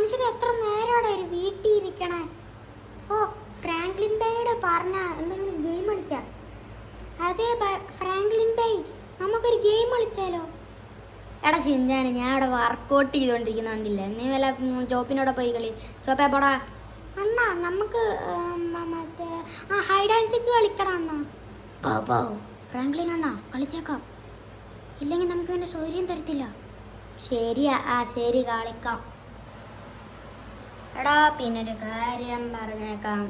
മനുഷ്യർ എത്ര നേരോടെ ഒരു വീട്ടിൽ ഇരിക്കണേ. ഓ, ഫ്രാങ്ക്ലിൻ ബേയോട് പറഞ്ഞ എന്തെങ്കിലും ഗെയിം കളിക്കാം. അതെ ഫ്രാങ്ക്ലിൻ ബേ, നമുക്കൊരു ഗെയിം കളിച്ചാലോ? എടാ ചിന്താന, ഞാൻ ഇവിടെ വർക്കൗട്ട് ചെയ്തുകൊണ്ടിരിക്കുന്നുണ്ടില്ലേ, നീ വല്ല ചോപ്പിനോടെ പോയി കളി. ചോപ്പേ പോടാ. അണ്ണാ നമുക്ക് മറ്റേ ഹൈഡ് ആൻഡ് സീക്ക് കളിക്കണം അണ്ണാ. പോ ഫ്രാങ്ക്ലിൻ അണ്ണാ, കളിച്ചേക്കാം. ഇല്ലെങ്കിൽ നമുക്ക് പിന്നെ സൗകര്യം തരത്തില്ല. ശരിയാ, ശരി കളിക്കാം. എടാ പിന്നൊരു കാര്യം പറഞ്ഞേക്കാം.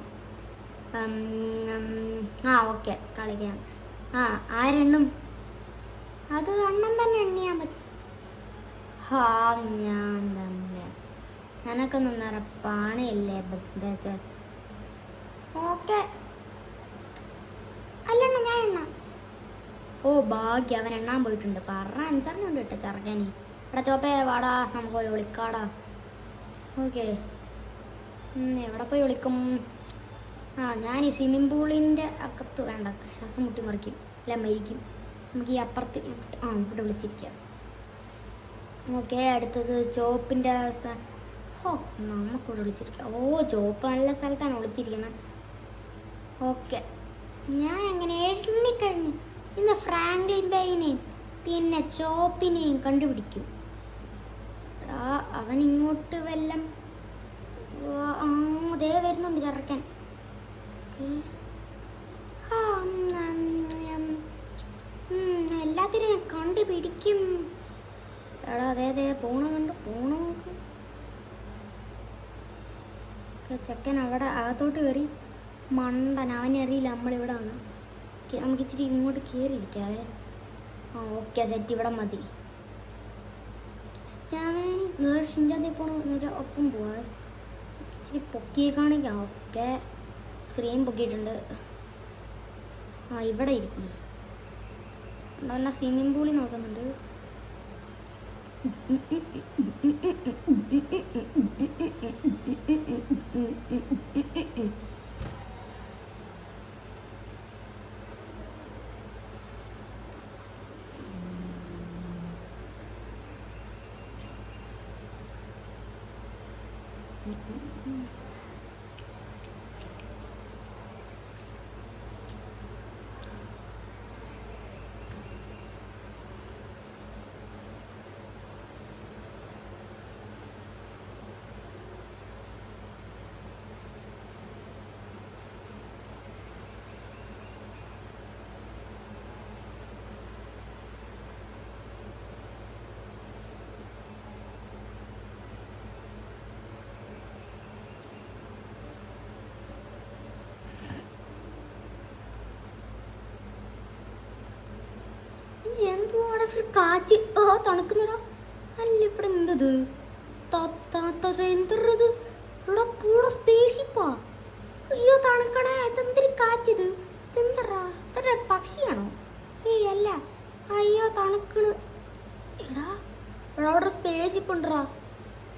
ഓക്കെ കളിക്കാം. ആരെണ്ണും? അത് അണ്ണൻ തന്നെ എണ്ണിയാൻ പറ്റും. ഞാൻ തന്നെ. നിനക്കൊന്നും വേറെ പണിയില്ലേ? ഓക്കെ അല്ലണ്ണ, ഞാൻ എണ്ണാം. ഓ ഭാഗ്യം, അവൻ എണ്ണാൻ പോയിട്ടുണ്ട്. പറഞ്ഞ അനുസരണുണ്ട് കേട്ടോ ചെറുക്കനി. എടാ ചോപ്പേ വാടാ, നമുക്ക് പോയി വിളിക്കാടാ. ഓക്കെ, എവിടെ പോയി വിളിക്കും? ഞാൻ ഈ സ്വിമ്മിംഗ് പൂളിൻ്റെ അകത്ത് വേണ്ട, ശ്വാസം മുട്ടി മറിക്കും, അല്ല മരിക്കും. നമുക്ക് ഈ അപ്പുറത്ത് ഇവിടെ വിളിച്ചിരിക്കാം. ഓക്കെ, അടുത്തത് ചോപ്പിൻ്റെ. നമുക്കിവിടെ വിളിച്ചിരിക്കാം. ചോപ്പ് നല്ല സ്ഥലത്താണ് വിളിച്ചിരിക്കുന്നത്. ഓക്കെ, ഞാൻ അങ്ങനെ എണ്ണിക്കഴിഞ്ഞു. ഇന്ന് ഫ്രാങ്ക്ലിൻ ബേയിനെയും പിന്നെ ചോപ്പിനെയും കണ്ടുപിടിക്കും. അവൻ ഇങ്ങോട്ട് വല്ലം ദേ വരുന്നുണ്ട് ചെറുക്കൻ. എല്ലാത്തിനും ഞാൻ കണ്ടുപിടിക്കും. എടാ അതെ പോണ നോക്ക്. ചെക്കൻ അവിടെ അകത്തോട്ട് കയറി. മണ്ടൻ, അവനറിയില്ല നമ്മളിവിടെ ആണ്. നമുക്ക് ഇച്ചിരി ഇങ്ങോട്ട് കയറിയിരിക്കാവേ. ഓക്കെ സെറ്റ്, ഇവിടെ മതി. സ്റ്റാവേനി ഷിൻജാതെ പോണ ഒപ്പം പോവാ. ഇച്ചിരി പൊക്കിയെ കാണിക്കാം. ഓക്കെ, സ്ക്രീൻ പൊക്കിയിട്ടുണ്ട്. ഇവിടെ ഇരിക്കും. എന്നാ സ്വിമ്മിംഗ് പൂളിൽ നോക്കുന്നുണ്ട്. എന്തുവാണ് കാറ്റ്? തണുക്കുന്നടാ. അല്ല ഇവിടെ എന്തത്? എന്തത്? ഇവിടെ പൂള സ്പേസിപ്പാ. അയ്യോ തണുക്കണേ. ഇതെന്തൊരു കാറ്റിത്? ഇതെന്തറാ? ഇതൊരു പക്ഷിയാണോ? അല്ല. അയ്യോ തണുക്കണ്. എടാ അവിടെ സ്പേസിപ്പ് ഉണ്ടറാ.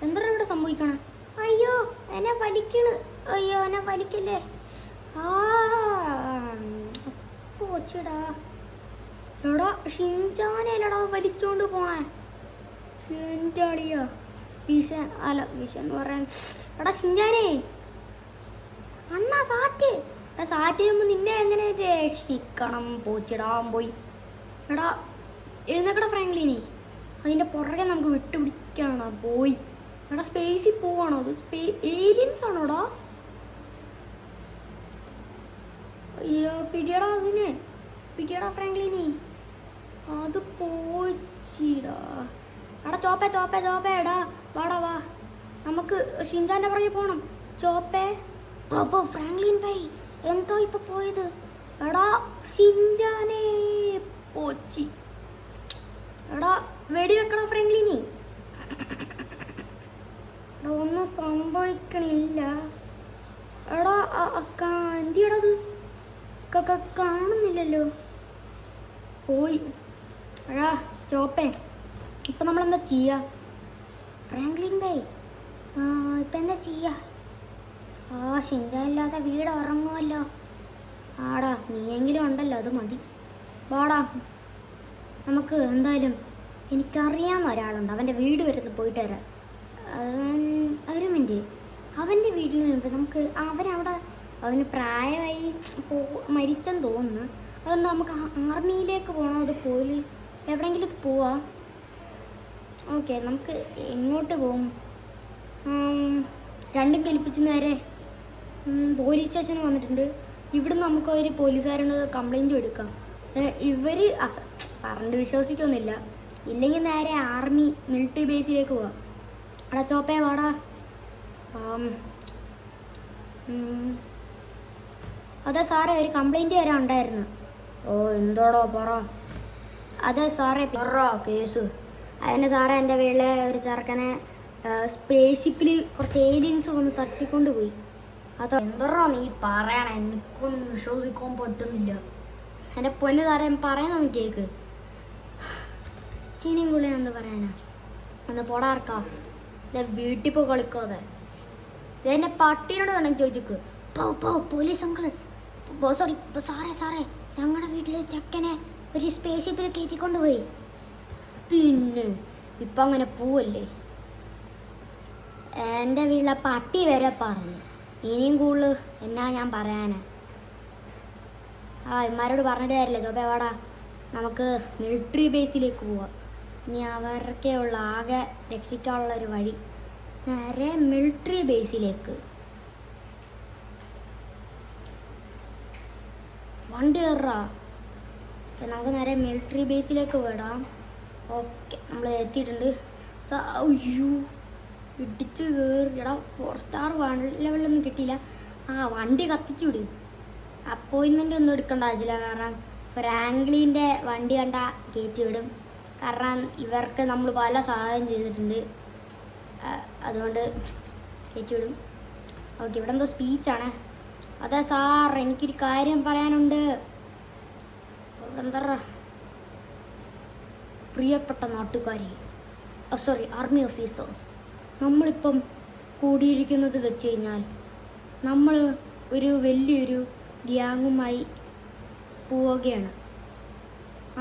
എന്താ ഇവിടെ സംഭവിക്കണേ? അയ്യോ എന്നെ വലിക്കണ്. അയ്യോ എന്നെ വലിക്കല്ലേ. പോച്ചടാ. എടാ ഷിൻചാനല്ലടാ വലിച്ചോണ്ട് പോണേ. എൻ്റെ അടിയാ വിഷൻ എന്ന് പറയാൻ. എടാ ഷിൻചാനേ, അണ്ണാ സാറ്റ്. സാറ്റ് ചെയ്യുമ്പോൾ നിന്നെ എങ്ങനെ രക്ഷിക്കണം? പോച്ചിടാൻ പോയി. എടാ എഴുന്നേക്കടാ ഫ്രാങ്ക്ലിനെ. അതിൻ്റെ പുറകെ നമുക്ക് വിട്ടുപിടിക്കാണോ? പോയി. എടാ സ്പേസിൽ പോവാണോ? അത് ഏലിയൻസ് ആണോടാ? അയ്യോ പിടിയടാ അതിനെ, പിടിയടാ ഫ്രാങ്ക്ലിനെ. അത് പോച്ചിടാ. എടാ ചോപ്പേ എടാ വാടാ വാ, നമുക്ക് ഷിൻചാൻ്റെ പുറകെ പോണം. ചോപ്പേ ഫ്രാങ്ക്ലിൻ ബൈ എന്തോ ഇപ്പൊ പോയത്. എടാ ഷിൻചാനെ പോച്ചി. എടാ വെടിവെക്കണം ഫ്രാങ്ക്ലിനി. ഒന്നും സംഭവിക്കണില്ല. എടാ എന്തിയടത്? കാണുന്നില്ലല്ലോ. പോയി. എടാ ചോപ്പേ, ഇപ്പം നമ്മളെന്താ ചെയ്യുക? ഫ്രാങ്ക്ലിൻ ബൈ ഇപ്പം എന്താ ചെയ്യുക? ഷിൻചാൻ ഇല്ലാതെ വീട് ഉറങ്ങുമല്ലോ. ആടാ നീയെങ്കിലും ഉണ്ടല്ലോ, അത് മതി. വാടാ നമുക്ക് എന്തായാലും, എനിക്കറിയാവുന്ന ഒരാളുണ്ട്, അവൻ്റെ വീട് വരെ പോയിട്ട് വരാം. ഒരു മിനിറ്റ്, അവൻ്റെ വീട്ടിൽ നിന്ന് നമുക്ക് അവനവിടെ അവന് പ്രായമായി മരിച്ചെന്ന് തോന്നുന്നു. അതുകൊണ്ട് നമുക്ക് ആർമിയിലേക്ക് പോകണം. അത് എവിടെയെങ്കിലും പോവാം. ഓക്കെ, നമുക്ക് എങ്ങോട്ട് പോകും? രണ്ടും കൽപ്പിച്ച് നേരെ പോലീസ് സ്റ്റേഷനിൽ വന്നിട്ടുണ്ട്. ഇവിടെ നമുക്ക് ഒരു പോലീസുകാരോട് കംപ്ലൈൻറ്റ് എടുക്കാം. ഇവർ പറഞ്ഞിട്ട് വിശ്വസിക്കൊന്നുമില്ല. ഇല്ലെങ്കിൽ നേരെ ആർമി മിലിറ്ററി ബേസിലേക്ക് പോവാം. എടാ ചോപ്പേ വാടാ. അതെ സാറേ, ഒരു കംപ്ലൈൻറ്റ് വരാൻ ഉണ്ടായിരുന്നു. ഓ എന്തോടോ പറ. അതെ സാറേ, പറ കേസ്. അതിൻ്റെ സാറേ, എൻ്റെ വീട്ടിലെ ഒരു ചെറുക്കനെ സ്പേസ്ഷിപ്പിൽ കുറച്ച് ഏലിയൻസ് വന്ന് തട്ടിക്കൊണ്ട് പോയി. അതോ എന്തോ നീ പറയണേ, എനിക്കൊന്നും വിശ്വസിക്കാൻ പറ്റുന്നില്ല. എൻ്റെ പൊന്ന് സാറേ, പറയുന്നൊന്ന് കേക്ക്. ഇനിയും കൂടെ എന്ത് പറയാനാ? ഒന്ന് പോടാർക്കാ, വീട്ടിൽ പോ കളിക്കാതെ. ഇതെന്നെ പട്ടീനോട് വേണമെങ്കിൽ ചോദിച്ചേക്ക്. പോലീസ് അങ്കിൾ, സോറി സാറേ, ഞങ്ങളുടെ വീട്ടിലെ ചെക്കനെ ഒരു സ്പേസ്ഷിപ്പിൽ കയറ്റിക്കൊണ്ട് പോയി. പിന്നെ ഇപ്പം അങ്ങനെ പോവല്ലേ? എൻ്റെ വീട്ടിലെ പട്ടി വരെ പറഞ്ഞു. ഇനിയും കൂടുതൽ എന്നാ ഞാൻ പറയാനാ? ഇമാരോട് പറഞ്ഞിട്ട് കാര്യമില്ല. ചോപ്പേ വാടാ, നമുക്ക് മിലിറ്ററി ബേസിലേക്ക് പോവാം. ഇനി അവരൊക്കെ ഉള്ള ആകെ രക്ഷിക്കാനുള്ള ഒരു വഴി നേരെ മിലിറ്ററി ബേസിലേക്ക്. വണ്ടി കയറാ. നമുക്ക് നേരെ മിലിറ്ററി ബേസിലേക്ക് വിടാം. ഓക്കെ, നമ്മൾ എത്തിയിട്ടുണ്ട്. അയ്യോ, ഇടിച്ച് കയറിയടാ. 4 സ്റ്റാർ ലെവലൊന്നും കിട്ടിയില്ല. വണ്ടി കത്തിച്ചു വിട്. അപ്പോയിൻമെൻ്റ് ഒന്നും എടുക്കേണ്ട ആവശ്യമില്ല. കാരണം ഫ്രാങ്ക്ലിൻ്റെ വണ്ടി കണ്ട കയറ്റി വിടും. കാരണം ഇവർക്ക് നമ്മൾ പല സഹായം ചെയ്തിട്ടുണ്ട്. അതുകൊണ്ട് കയറ്റി വിടും. ഓക്കെ, ഇവിടെ എന്തോ സ്പീച്ചാണ്. അതെ സാർ, എനിക്കൊരു കാര്യം പറയാനുണ്ട്. ഇവിടെ എന്താ, പ്രിയപ്പെട്ട നാട്ടുകാരി, സോറി ആർമി ഓഫീസേഴ്സ്, നമ്മളിപ്പം കൂടിയിരിക്കുന്നത് വെച്ച് കഴിഞ്ഞാൽ നമ്മൾ ഒരു വലിയൊരു ഗ്യാങ്ങുമായി പോവുകയാണ്.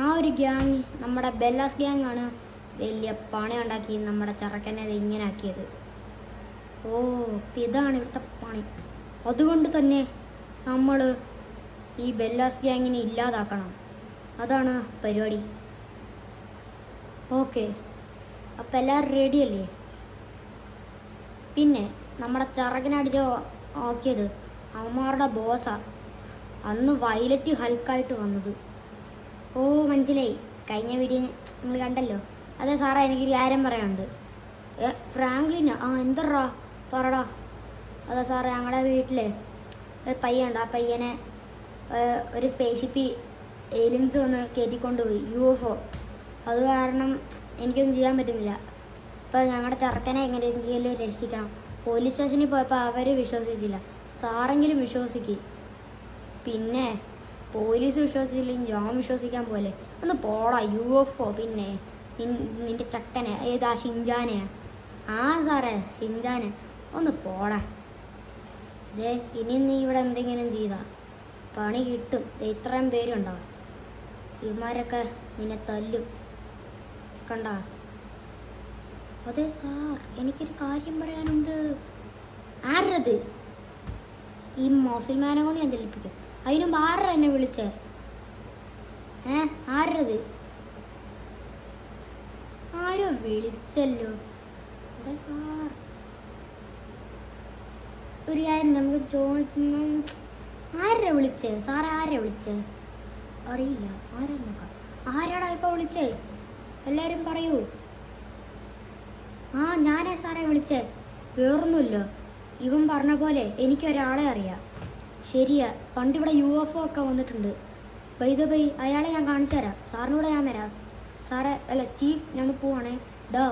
ആ ഒരു ഗ്യാങ് നമ്മുടെ ബെല്ലാസ് ഗ്യാങ് ആണ്. വലിയ പണി ഉണ്ടാക്കി നമ്മുടെ ചെറുക്കനെ അത് ഇങ്ങനെ ആക്കിയത്. ഇതാണ് ഇവിടുത്തെ പണി. അതുകൊണ്ട് തന്നെ നമ്മൾ ഈ ബെല്ലാസ് ഗ്യാങ്ങിനെ ഇല്ലാതാക്കണം. അതാണ് പരിപാടി. ഓക്കെ, അപ്പം എല്ലാവരും റെഡിയല്ലേ? പിന്നെ നമ്മുടെ ചെറുക്കനടിച്ച് ആക്കിയത് അവന്മാരുടെ ബോസാ. അന്ന് വയലറ്റ് ഹൽക്കായിട്ട് വന്നത്. മനസ്സിലായി. കഴിഞ്ഞ വീഡിയോ നിങ്ങൾ കണ്ടല്ലോ. അതെ സാറേ, എനിക്കൊരു കാര്യം പറയാനുണ്ട്. ഫ്രാങ്ക്ലിനാ? എന്തറാ പറടാ. അതെ സാറേ, ഞങ്ങളുടെ വീട്ടിലെ ഒരു പയ്യുണ്ട്. ആ പയ്യനെ ഒരു സ്പേസ്ഷിപ്പ് ഏലിയൻസ് വന്ന് കയറ്റിക്കൊണ്ടുപോയി, UFO. അത് കാരണം എനിക്കൊന്നും ചെയ്യാൻ പറ്റുന്നില്ല. ഇപ്പോൾ ഞങ്ങളുടെ ചെറുക്കനെ എങ്ങനെയെങ്കിലും രക്ഷിക്കണം. പോലീസ് സ്റ്റേഷനിൽ പോയപ്പോൾ അവർ വിശ്വസിച്ചില്ല. സാറെങ്കിലും വിശ്വസിക്കും. പിന്നെ പോലീസ് വിശ്വസിച്ചില്ലെങ്കിൽ ഞാൻ വിശ്വസിക്കാൻ പോലെ. ഒന്ന് പോടാ UFO. പിന്നെ നിൻ്റെ ചക്കനെ ഏതാ? ഷിൻജാനെ? സാറേ, ഷിൻജാനെ. ഒന്ന് പോടാ. ഇനി നീ ഇവിടെ എന്തെങ്കിലും ചെയ്താ പണി കിട്ടും. ഇത്രയും പേരുണ്ടോ? ഇവന്മാരൊക്കെ നിന്നെ തല്ലും. കണ്ട? അതെ സാർ, എനിക്കൊരു കാര്യം പറയാനുണ്ട്. ആരത്? ഈ മുസൽമാനെ കൊണ്ട് ഞാൻ തെളിപ്പിക്കും. അതിനും ആരാ എന്നെ വിളിച്ചേ? ആരത്? ആരോ വിളിച്ചല്ലോ. അതെ സാർ, ഒരു കാര്യം നമുക്ക് ചോദിക്കണം. ആരാ വിളിച്ചേ? സാറേ, ആരാ വിളിച്ചേ? അറിയില്ല. ആരാ നോക്കാം. ആരാടാ ഇപ്പോൾ വിളിച്ചേ? എല്ലാവരും പറയൂ. ഞാനേ സാറേ വിളിച്ചേ. വേറൊന്നുമില്ല. ഇവൻ പറഞ്ഞ പോലെ എനിക്കൊരാളെ അറിയാം. ശരിയാ, പണ്ടിവിടെ UFO ഒക്കെ വന്നിട്ടുണ്ട്. ബൈ അയാളെ ഞാൻ കാണിച്ചു തരാം. സാറിനൂടെ ഞാൻ വരാം. സാറേ, അല്ല ചീഫ്, ഞാൻ പോവാണേ.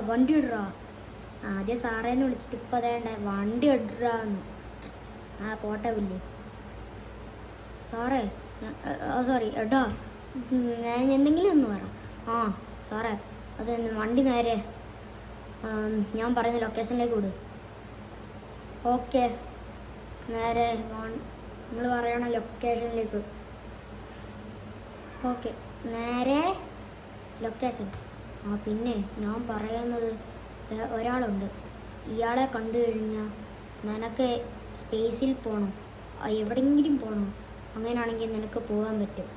വണ്ടി ഇടറാ. ആദ്യം സാറേന്ന് വിളിച്ചിട്ട് ഇപ്പം അതേണ്ടേ വണ്ടി ഇടറാന്ന്. പോട്ടെ വില്ലേ. സാറേ, സോറി ഞാൻ എന്തെങ്കിലും ഒന്ന് പറയാം. സാറേ, അത് വണ്ടി നേരെ ഞാൻ പറയുന്ന ലൊക്കേഷനിലേക്ക് വിടും. ഓക്കെ, നേരെ നിങ്ങൾ പറയണ ലൊക്കേഷനിലേക്ക്. ഓക്കെ, നേരെ ലൊക്കേഷൻ. പിന്നെ ഞാൻ പറയുന്നത് ഒരാളുണ്ട്. ഇയാളെ കണ്ടു കഴിഞ്ഞാൽ നിനക്ക് സ്പേസിൽ പോകണം, എവിടെയെങ്കിലും പോകണം. അങ്ങനെയാണെങ്കിൽ നിനക്ക് പോകാൻ പറ്റും.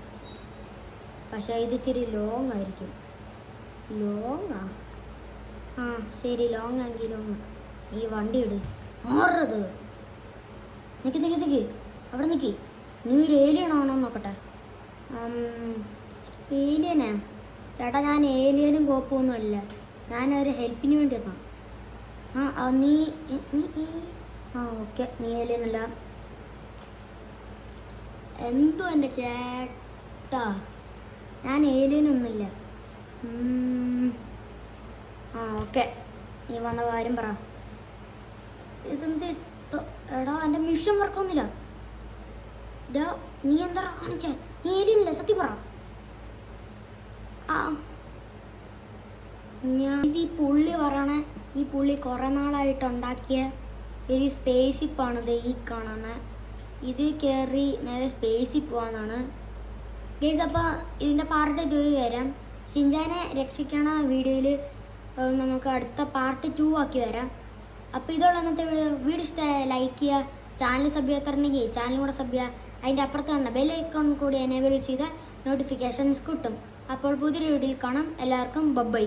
പക്ഷേ ഇത് ഇച്ചിരി ലോങ് ആയിരിക്കും. ലോങ്ങാ? ആ ശരി, ലോങ് ആണെങ്കിൽ ലോങ്. ഈ വണ്ടി ഇട്. മാറരുത്. നിൽക്ക്, അവിടെ നിൽക്കി. നീ ഒരു ഏലിയൻ ആണോ നോക്കട്ടെ. ഏലിയനാ? ചേട്ടാ, ഞാൻ ഏലിയനും കോപ്പൊന്നുമല്ല. ഞാനൊരു ഹെൽപ്പിന് വേണ്ടി വന്നാ. നീ ഓക്കെ, നീ ഏലിയനല്ല. എന്തോ എൻ്റെ ചേട്ടാ, ഞാൻ ഏലിയനൊന്നുമില്ല. ഓക്കെ, നീ വന്ന കാര്യം പറ. ഇതെന്ത് എടാ, എൻ്റെ മിഷൻ വർക്കൊന്നുമില്ല. ഡാ, നീ എന്താ കാണിച്ചേ? നീ ഏലിയനല്ലേ? സത്യം പറ. ഞാൻ ഈ പുള്ളി പറയണേ, ഈ പുള്ളി കുറേ നാളായിട്ട് ഉണ്ടാക്കിയ ഒരു സ്പേസ് ഷിപ്പാണിത് ഈ കാണുന്നത്. ഇത് കയറി നേരെ സ്പേസിൽ പോകാനാണ് ഗൈസ്. അപ്പോൾ ഇതിൻ്റെ പാർട്ട് 2 വരാം. ഷിൻചാനെ രക്ഷിക്കണ വീഡിയോയിൽ നമുക്ക് അടുത്ത പാർട്ട് 2 ആക്കി വരാം. അപ്പോൾ ഇതുള്ള ഇന്നത്തെ വീഡിയോ ഇഷ്ടമായ ലൈക്ക് ചെയ്യുക. ചാനൽ സബ് ചെയ്യാത്തുണ്ടെങ്കിൽ ചാനലും കൂടെ സബ് ചെയ്യുക. അതിൻ്റെ അപ്പുറത്ത് കാണുന്ന ബെൽ ഐക്കൺ കൂടി എനേബിൾ ചെയ്താൽ നോട്ടിഫിക്കേഷൻസ് കിട്ടും. അപ്പോൾ പുതിയൊരു വീഡിയോയിൽ കാണാം. എല്ലാവർക്കും ബൈ.